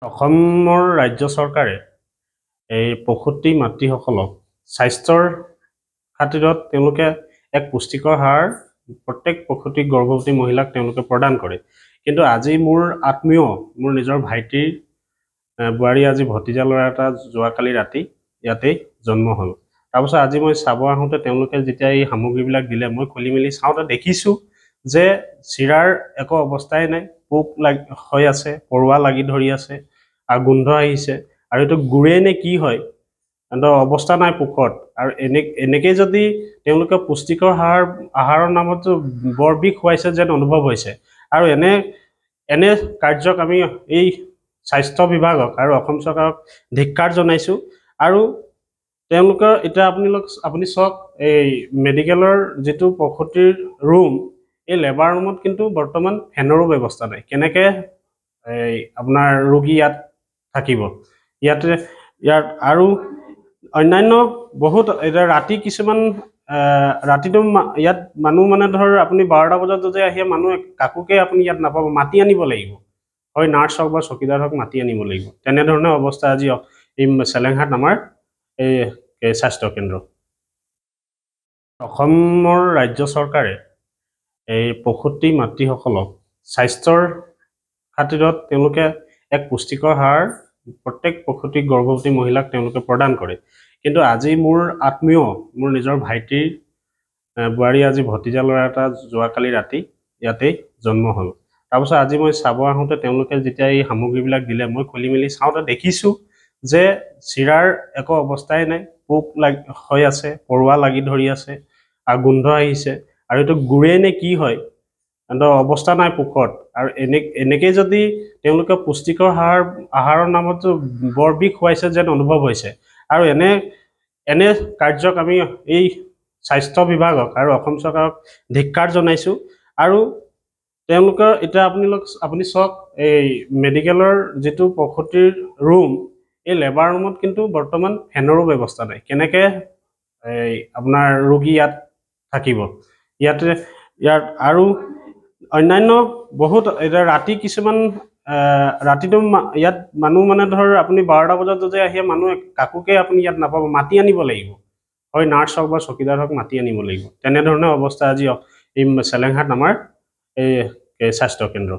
অসমৰ ৰাজ্য চৰকাৰে এই প্ৰসূতি মাতৃসকলক স্বাস্থ্যৰ খাতিৰত তেওঁলোকে এক পুষ্টিকৰ আহাৰ প্ৰত্যেক প্ৰসূতি গৰ্ভৱতী মহিলাক তেওঁলোকে প্ৰদান কৰে। কিন্তু আজি মোৰ আত্মীয় মোৰ নিজৰ ভাইটিৰ বোৱাৰী আজি ভতিজা ল'ৰা এটা যোৱাকালি ৰাতি ইয়াতেই জন্ম হ'ল। তাৰপিছত আজি মই চাব আহোঁতে তেওঁলোকে যেতিয়া এই সামগ্ৰীবিলাক দিলে মই খুলি মেলি চাওঁতে দেখিছোঁ যে চিৰাৰ একো অৱস্থাই নাই, পোক হৈ আছে, পৰুৱা লাগি ধৰি আছে আৰু গোন্ধ আহিছে আৰু এইটো গুড়ে নে কি হয় অৱস্থা নাই পোকত। আৰু এনেকেই যদি তেওঁলোকে পুষ্টিকৰ আহাৰৰ নামত বৰ বিষ খুৱাইছে যেন অনুভৱ হৈছে। আৰু এনে কাৰ্যক আমি এই স্বাস্থ্য বিভাগক আৰু অসম চৰকাৰক ধিক্কাৰ জনাইছোঁ। আৰু তেওঁলোকৰ এতিয়া আপুনি চাওক এই মেডিকেলৰ যিটো প্ৰসূতিৰ ৰুম, এই লেবাৰ ৰুমত কিন্তু বৰ্তমান ফেনৰো ব্যৱস্থা নাই। কেনেকৈ এই আপোনাৰ ৰোগী ইয়াত থাকিব? ইয়াত আৰু অন্যান্য বহুত এতিয়া ৰাতি কিছুমান ৰাতিটো ইয়াত মানুহ মানে ধৰ আপুনি 12টা বজাত যদি আহে মানুহ কাকোকে আপুনি ইয়াত নাপাব, মাতি আনিব লাগিব, হয় নাৰ্ছ হওক বা চকীদাৰ হওক মাতি আনিব লাগিব। তেনেধৰণৰ অৱস্থা আজি এই চেলেংহাট আমাৰ এই স্বাস্থ্য কেন্দ্ৰ। অসমৰ ৰাজ্য চৰকাৰে এই প্ৰসূতি মাতৃসকলক স্বাস্থ্যৰ খাতিৰত তেওঁলোকে এক পুষ্টিকৰ আহাৰ প্ৰত্যেক প্ৰসূতি গৰ্ভৱতী মহিলাক তেওঁলোকে প্ৰদান কৰে। কিন্তু আজি মোৰ আত্মীয় মোৰ নিজৰ ভাইটিৰ বোৱাৰী আজি ভতিজা ল'ৰা এটা যোৱাকালি ৰাতি ইয়াতেই জন্ম হ'ল। তাৰপিছত আজি মই চাব আহোঁতে তেওঁলোকে যেতিয়া এই সামগ্ৰীবিলাক দিলে মই খুলি মেলি চাওঁতে দেখিছোঁ যে চিৰাৰ একো অৱস্থাই নাই, পোক হৈ আছে, পৰুৱা লাগি ধৰি আছে আৰু গোন্ধ আহিছে আৰু এইটো গুড়ে নে কি হয় অৱস্থা নাই পোকত। আৰু এনেকেই যদি তেওঁলোকে পুষ্টিকৰ আহাৰৰ নামত বৰ বিষ খুৱাইছে যেন অনুভৱ হৈছে। আৰু এনে কাৰ্যক আমি এই স্বাস্থ্য বিভাগক আৰু অসম চৰকাৰক ধিক্কাৰ জনাইছোঁ। আৰু তেওঁলোকৰ এতিয়া আপুনি চাওক এই মেডিকেলৰ যিটো প্ৰসূতিৰ ৰুম, এই লেবাৰ ৰুমত কিন্তু বৰ্তমান ফেনৰো ব্যৱস্থা নাই। কেনেকৈ এই আপোনাৰ ৰোগী ইয়াত থাকিব? ইয়াত আৰু অন্যান্য বহুত এতিয়া ৰাতি কিছুমান ৰাতিটো ইয়াত মানুহ মানে ধৰ আপুনি 12টা বজাত যদি আহে মানুহ কাকোকে আপুনি ইয়াত নাপাব, মাতি আনিব লাগিব, হয় নাৰ্ছ হওক বা চকীদাৰ হওক মাতি আনিব লাগিব। তেনেধৰণৰ অৱস্থা আজি এই চেলেংহাট আমাৰ এই স্বাস্থ্য কেন্দ্ৰ।